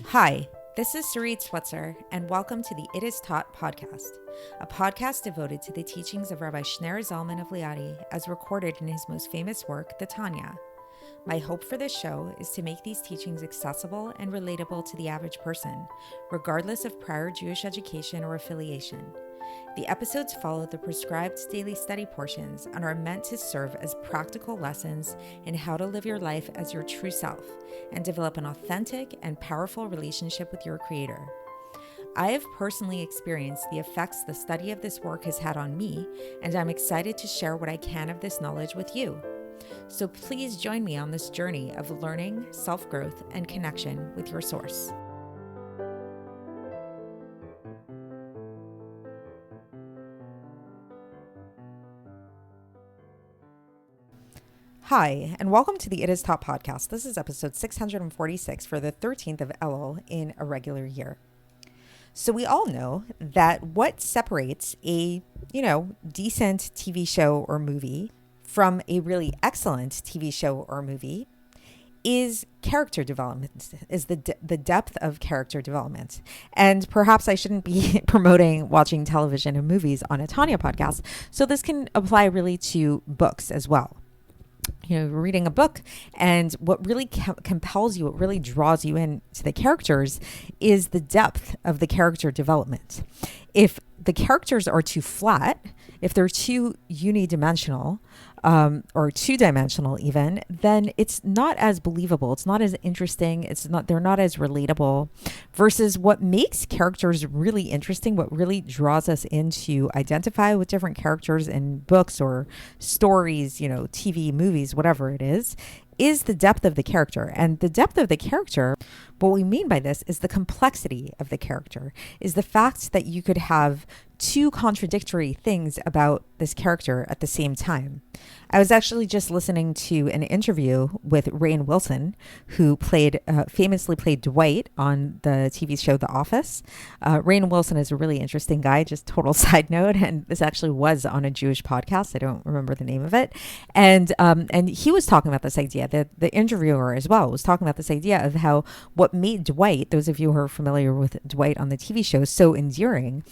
Hi, this is Sarit Switzer, and welcome to the It Is Taught podcast, a podcast devoted to the teachings of Rabbi Shneur Zalman of Liadi as recorded in his most famous work, the Tanya. My hope for this show is to make these teachings accessible and relatable to the average person, regardless of prior Jewish education or affiliation. The episodes follow the prescribed daily study portions and are meant to serve as practical lessons in how to live your life as your true self and develop an authentic and powerful relationship with your Creator. I have personally experienced the effects the study of this work has had on me, and I'm excited to share what I can of this knowledge with you. So please join me on this journey of learning, self-growth, and connection with your source. Hi, and welcome to the It Is Taught podcast. This is episode 646 for the 13th of Elul in a regular year. So we all know that what separates a, decent TV show or movie from a really excellent TV show or movie is character development, is the depth of character development. And perhaps I shouldn't be promoting watching television and movies on a Tanya podcast. So this can apply really to books as well. Reading a book, and what really compels you, what really draws you into the characters is the depth of the character development. If the characters are too flat, if they're too unidimensional, or two-dimensional even, then it's not as believable. It's not as interesting. They're not as relatable, versus what makes characters really interesting, what really draws us in to identify with different characters in books or stories, TV, movies, whatever it is the depth of the character. And the depth of the character, what we mean by this is the complexity of the character, is the fact that you could have two contradictory things about this character at the same time. I was actually just listening to an interview with Rainn Wilson, who famously played Dwight on the TV show The Office. Rainn Wilson is a really interesting guy, just total side note, and this actually was on a Jewish podcast. I don't remember the name of it. And he was talking about this idea, the interviewer as well was talking about this idea of how what made Dwight, those of you who are familiar with Dwight on the TV show, so endearing,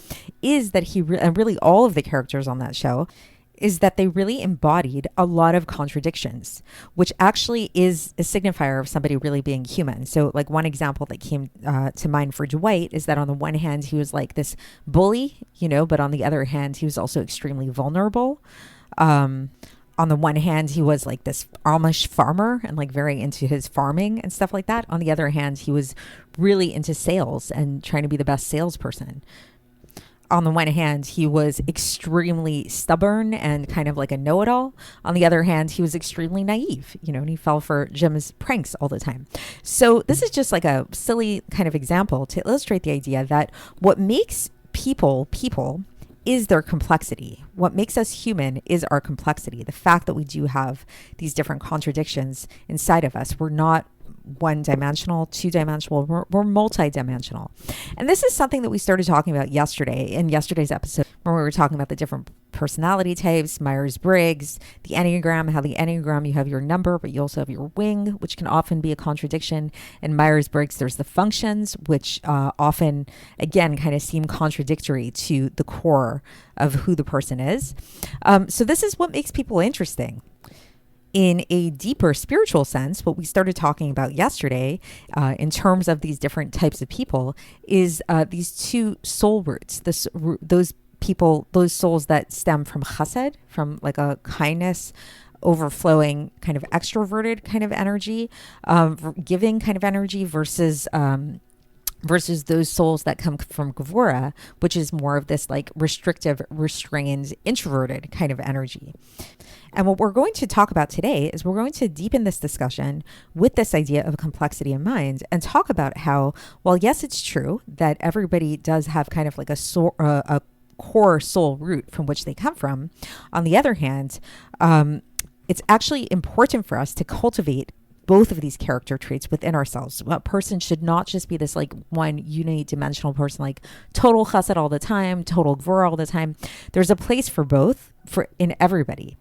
is that and really all of the characters on that show, is that they really embodied a lot of contradictions, which actually is a signifier of somebody really being human. So like one example that came to mind for Dwight is that on the one hand, he was like this bully, but on the other hand, he was also extremely vulnerable. On the one hand, he was like this Amish farmer and like very into his farming and stuff like that. On the other hand, he was really into sales and trying to be the best salesperson. On the one hand, he was extremely stubborn and kind of like a know-it-all. On the other hand, he was extremely naive, and he fell for Jim's pranks all the time. So this is just like a silly kind of example to illustrate the idea that what makes people is their complexity. What makes us human is our complexity. The fact that we do have these different contradictions inside of us. We're not one-dimensional, two-dimensional, we're multi-dimensional. And this is something that we started talking about yesterday in yesterday's episode, when we were talking about the different personality types, Myers-Briggs, the Enneagram, how the Enneagram, you have your number, but you also have your wing, which can often be a contradiction. In Myers-Briggs, there's the functions, which often, again, kind of seem contradictory to the core of who the person is. So this is what makes people interesting. In a deeper spiritual sense, what we started talking about yesterday in terms of these different types of people is these two soul roots, those souls that stem from chesed, from like a kindness, overflowing kind of extroverted kind of energy, giving kind of energy versus those souls that come from Gevurah, which is more of this like restrictive, restrained, introverted kind of energy. And what we're going to talk about today is we're going to deepen this discussion with this idea of complexity in mind and talk about how, while yes, it's true that everybody does have kind of like a core soul root from which they come from, on the other hand, it's actually important for us to cultivate both of these character traits within ourselves. A person should not just be this like one unidimensional person, like total chesed all the time, total gvurah all the time. There's a place for both in everybody.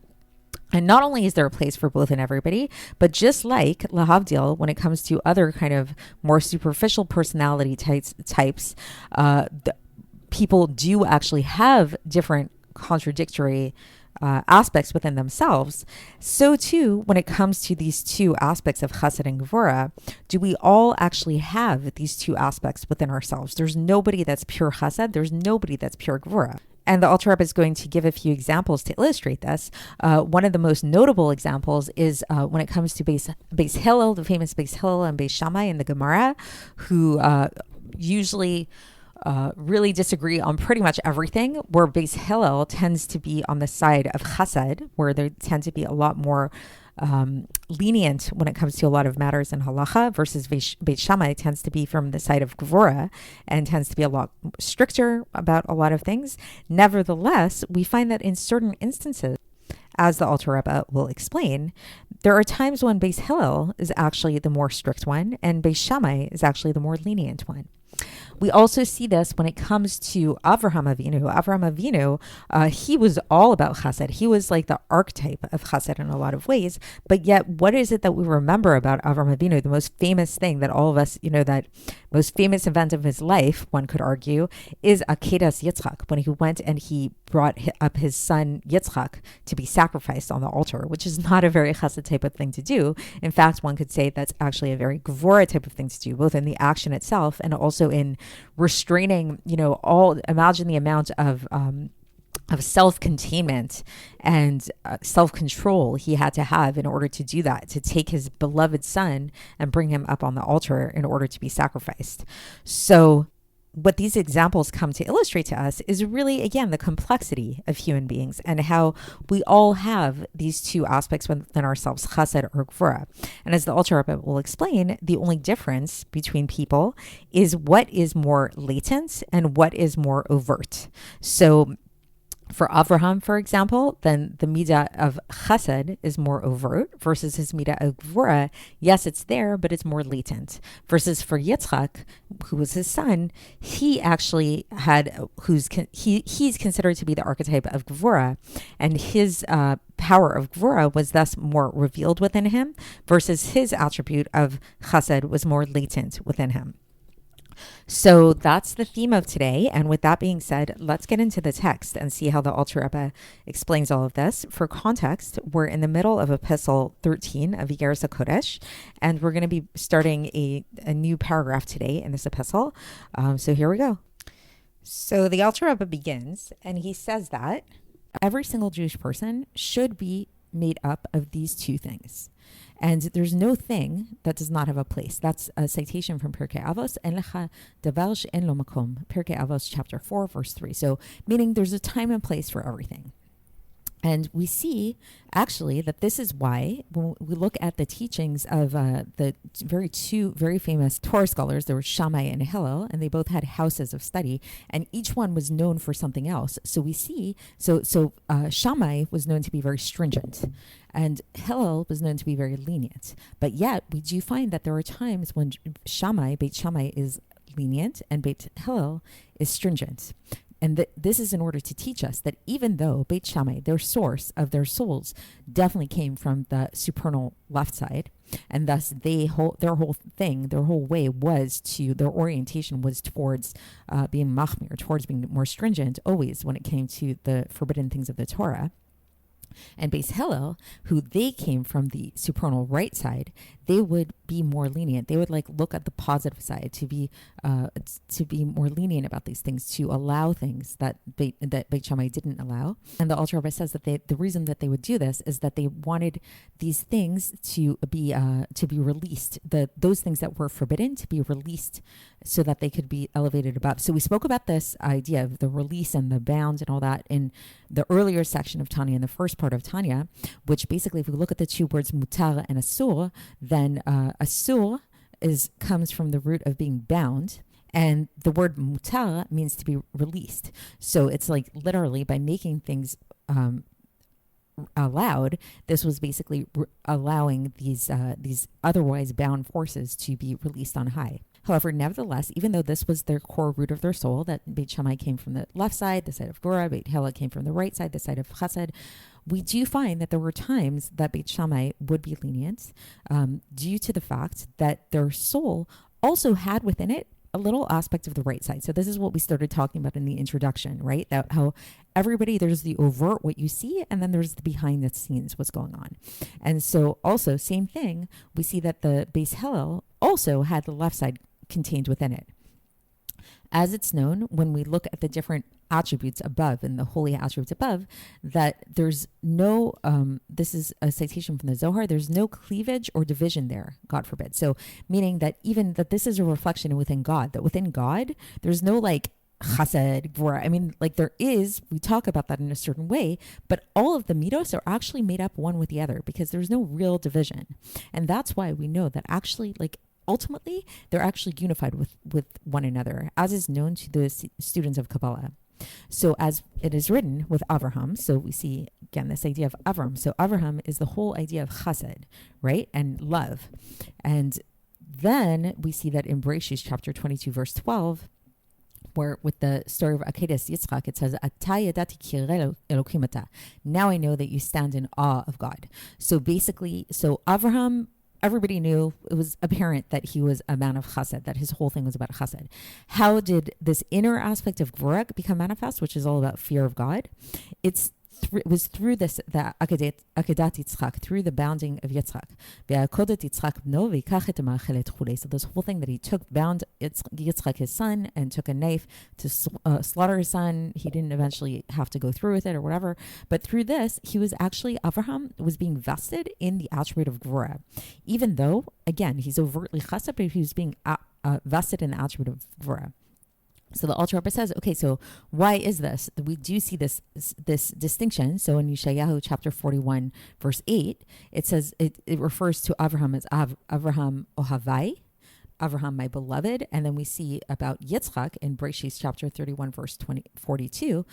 And not only is there a place for both and everybody, but just like lahavdil, when it comes to other kind of more superficial personality types, people do actually have different contradictory aspects within themselves. So too, when it comes to these two aspects of Chesed and Gevurah, do we all actually have these two aspects within ourselves? There's nobody that's pure Chesed. There's nobody that's pure Gevurah. And the Alter Rebbe is going to give a few examples to illustrate this. One of the most notable examples is when it comes to Beis Hillel, the famous Beis Hillel and Beis Shammai in the Gemara, who usually really disagree on pretty much everything, where Beis Hillel tends to be on the side of Chesed, where they tend to be a lot more lenient when it comes to a lot of matters in halacha, versus Beit Shammai tends to be from the side of Gevurah and tends to be a lot stricter about a lot of things. Nevertheless, we find that in certain instances, as the Alter Rebbe will explain, there are times when Beis Hillel is actually the more strict one and Beis Shammai is actually the more lenient one. We also see this when it comes to Avraham Avinu. Avraham Avinu, he was all about Chesed. He was like the archetype of Chesed in a lot of ways. But yet, what is it that we remember about Avraham Avinu? The most famous thing that all of us, that most famous event of his life, one could argue, is Akedas Yitzchak, when he went and he brought up his son Yitzchak to be sacrificed on the altar, which is not a very Chesed type of thing to do. In fact, one could say that's actually a very Gevurah type of thing to do, both in the action itself and also in restraining, imagine the amount of self-containment and self-control he had to have in order to do that, to take his beloved son and bring him up on the altar in order to be sacrificed. So what these examples come to illustrate to us is really, again, the complexity of human beings and how we all have these two aspects within ourselves, Chesed or Gevurah. And as the Alter Rebbe will explain, the only difference between people is what is more latent and what is more overt. So for Avraham, for example, then the midah of Chesed is more overt versus his midah of Gevurah. Yes, it's there, but it's more latent. Versus for Yitzchak, who was his son, he actually had he's considered to be the archetype of Gevurah, and his power of Gevurah was thus more revealed within him, versus his attribute of Chesed was more latent within him. So that's the theme of today. And with that being said, let's get into the text and see how the Alter Rebbe explains all of this. For context, we're in the middle of Epistle 13 of Iggeres HaKodesh, and we're going to be starting a new paragraph today in this epistle. So here we go. So the Alter Rebbe begins, and he says that every single Jewish person should be made up of these two things. And there's no thing that does not have a place. That's a citation from Pirkei Avos, En lecha davar she'en lo makom, Pirkei Avos chapter 4, verse 3. So meaning there's a time and place for everything. And we see, actually, that this is why, when we look at the teachings of the two very famous Torah scholars, there were Shammai and Hillel, and they both had houses of study, and each one was known for something else. So we see, Shammai was known to be very stringent, and Hillel was known to be very lenient. But yet, we do find that there are times when Beit Shammai is lenient, and Beit Hillel is stringent. And this is in order to teach us that even though Beit Shammai, their source of their souls, definitely came from the supernal left side, and thus their whole way their orientation was towards being machmir, towards being more stringent, always when it came to the forbidden things of the Torah. And Beis Hillel, who they came from the supernal right side, they would be more lenient. They would look at the positive side, to be more lenient about these things, to allow things that Beit Shammai didn't allow. And the Alter Rebbe says that the reason that they would do this is that they wanted these things to be released, those things that were forbidden to be released, so that they could be elevated above. So we spoke about this idea of the release and the bound and all that in the earlier section of Tanya, in the first part of Tanya, which basically, if we look at the two words mutar and asur, then asur comes from the root of being bound, and the word mutar means to be released. So it's literally by making things allowed, this was basically allowing these otherwise bound forces to be released on high. However, nevertheless, even though this was their core root of their soul, that Beit Shammai came from the left side, the side of Gevurah, Beit Hillel came from the right side, the side of Chesed, we do find that there were times that Beit Shammai would be lenient due to the fact that their soul also had within it a little aspect of the right side. So this is what we started talking about in the introduction, right? That how everybody, there's the overt, what you see, and then there's the behind the scenes, what's going on. And so also, same thing, we see that the Beis Hillel also had the left side contained within it. As it's known, when we look at the different attributes above and the holy attributes above, that there's no, this is a citation from the Zohar, there's no cleavage or division there, God forbid. So meaning that even that this is a reflection within God, that within God, there's no like Chesed, Gevurah. I mean, like there is, we talk about that in a certain way, but all of the midos are actually made up one with the other because there's no real division. And that's why we know that actually like ultimately, they're actually unified with one another, as is known to the students of Kabbalah. So as it is written with Avraham, so we see, again, this idea of Avram. So Avraham is the whole idea of chesed, right? And love. And then we see that in Bereshit chapter 22, verse 12, where with the story of Iggeres Yitzchak, it says, "Ata yadati ki yireh Elokim ata." Now I know that you stand in awe of God. So basically, so Avraham, everybody knew, it was apparent that he was a man of chesed, that his whole thing was about chesed. How did this inner aspect of Gevurah become manifest, which is all about fear of God? It was through this, the Akedat Yitzchak, through the bounding of Yitzchak. So this whole thing that he bound Yitzchak, his son, and took a knife to slaughter his son. He didn't eventually have to go through with it or whatever. But through this, he was actually, Avraham was being vested in the attribute of Gevurah. Even though, again, he's overtly chesed, but he was being vested in the attribute of Gevurah. So the Alter Rebbe says, okay, so why is this? We do see this distinction. So in Yeshayahu chapter 41, verse 8, it says, it refers to Avraham as Avraham Ohavai, Avraham, my beloved. And then we see about Yitzchak in Bereshit chapter 31, verse 42,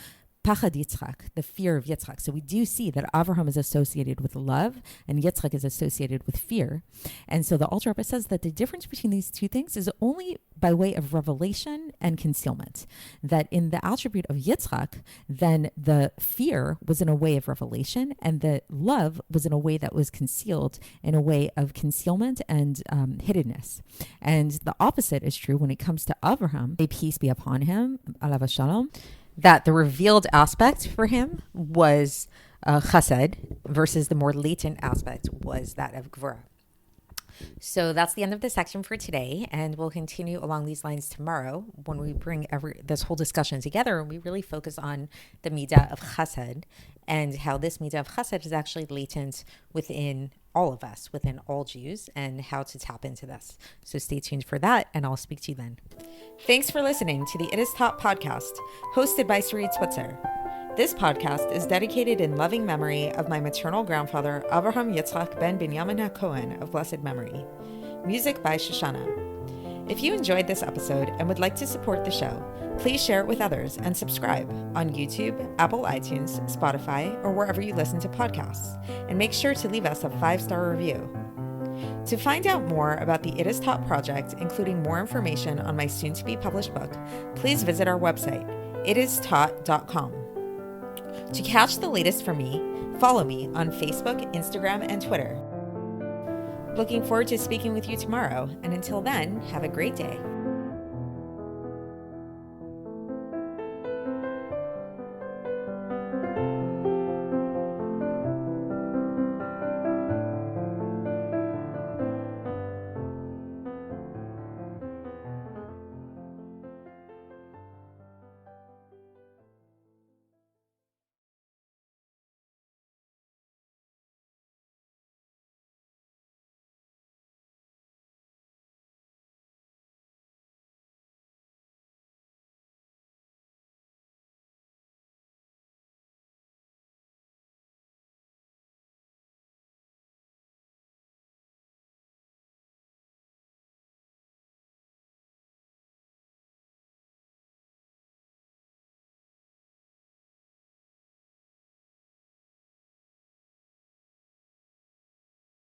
Pachad Yitzchak, the fear of Yitzchak. So we do see that Avraham is associated with love and Yitzchak is associated with fear. And so the Alter Rebbe says that the difference between these two things is only by way of revelation and concealment. That in the attribute of Yitzchak, then the fear was in a way of revelation and the love was in a way that was concealed, in a way of concealment and hiddenness. And the opposite is true when it comes to Avraham, may peace be upon him, alav shalom, that the revealed aspect for him was chesed versus the more latent aspect was that of Gevurah. So that's the end of the section for today, and we'll continue along these lines tomorrow when we bring this whole discussion together and we really focus on the midah of chesed and how this midah of chesed is actually latent within all of us, within all Jews, and how to tap into this. So stay tuned for that, and I'll speak to you then. Thanks for listening to the It Is Taught podcast, hosted by Sarit Switzer. This podcast is dedicated in loving memory of my maternal grandfather, Avraham Yitzchak ben Binyamin HaKohen of blessed memory. Music by Shoshana. If you enjoyed this episode and would like to support the show, please share it with others and subscribe on YouTube, Apple iTunes, Spotify, or wherever you listen to podcasts. And make sure to leave us a 5-star review. To find out more about the It Is Taught project, including more information on my soon-to-be published book, please visit our website, itistaught.com. To catch the latest from me, follow me on Facebook, Instagram, and Twitter. Looking forward to speaking with you tomorrow, and until then, have a great day.